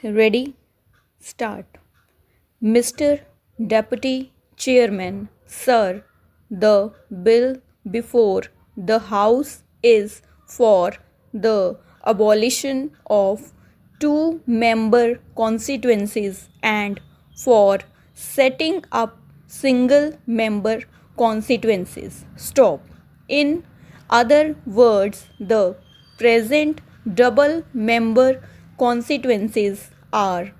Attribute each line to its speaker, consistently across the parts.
Speaker 1: Ready? Start. Mr. Deputy Chairman, Sir, the bill before the House is for the abolition of two-member constituencies and for setting up single-member constituencies. Stop. In other words, the present double member constituencies are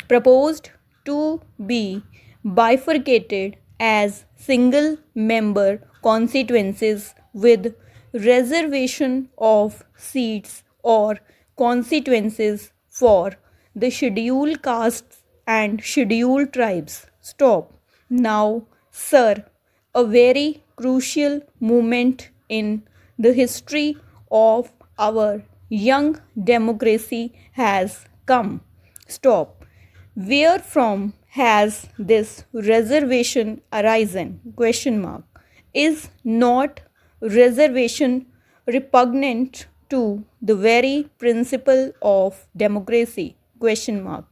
Speaker 1: proposed to be bifurcated as single member constituencies with reservation of seats or constituencies for the scheduled castes and scheduled tribes. Stop. Now, sir, a very crucial moment in the history of our young democracy has come. Stop. Where from has this reservation arisen? Question mark. Is not reservation repugnant to the very principle of democracy? Question mark.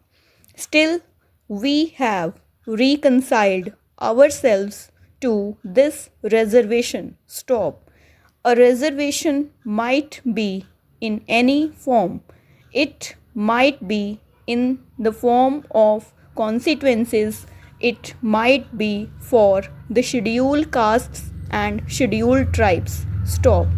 Speaker 1: Still, we have reconciled ourselves to this reservation. Stop. A reservation might be in any form. It might be in the form of constituencies. It might be for the scheduled castes and scheduled tribes. Stop.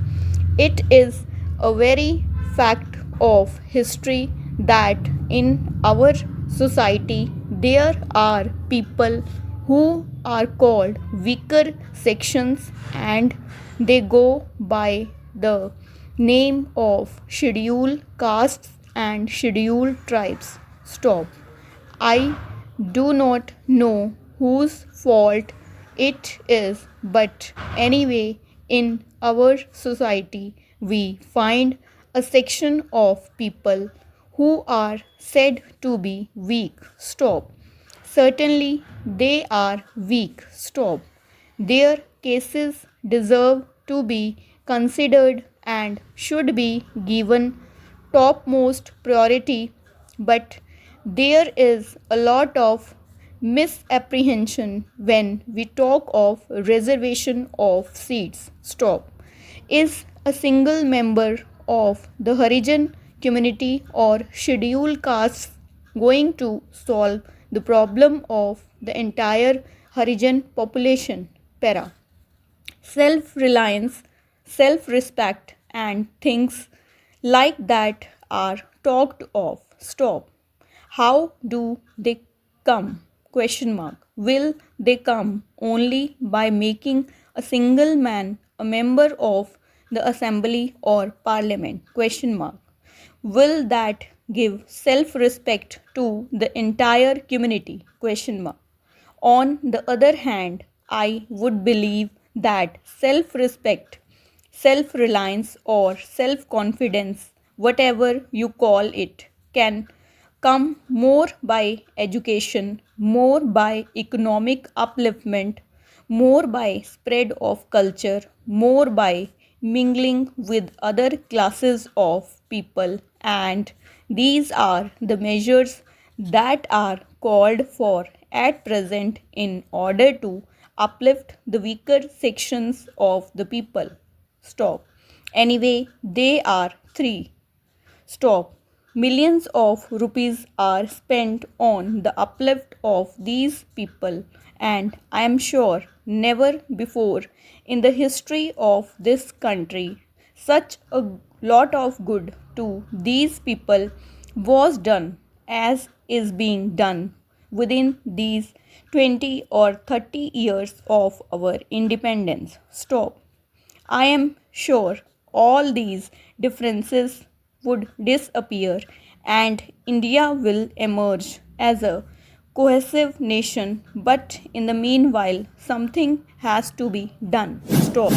Speaker 1: It is a very fact of history that in our society there are people who are called weaker sections and they go by the name of scheduled castes and scheduled tribes. Stop. I do not know whose fault it is, but anyway, in our society, we find a section of people who are said to be weak. Stop. Certainly, they are weak. Stop. Their cases deserve to be considered and should be given topmost priority, but there is a lot of misapprehension when we talk of reservation of seats. Stop. Is a single member of the Harijan community or scheduled castes going to solve the problem of the entire Harijan population? Para. Self-reliance, self-respect and things like that are talked of. Stop. How do they come? Question mark. Will they come only by making a single man a member of the assembly or parliament? Question mark. Will that give self-respect to the entire community? Question mark. On the other hand, I would believe that self-respect, self-reliance or self-confidence, whatever you call it, can come more by education, more by economic upliftment, more by spread of culture, more by mingling with other classes of people, and these are the measures that are called for at present in order to uplift the weaker sections of the people. Stop. Anyway, they are three. Stop. Millions of rupees are spent on the uplift of these people, and I am sure never before in the history of this country such a lot of good to these people was done as is being done within these 20 or 30 years of our independence. Stop. I am sure all these differences would disappear and India will emerge as a cohesive nation, but in the meanwhile, something has to be done. Stop.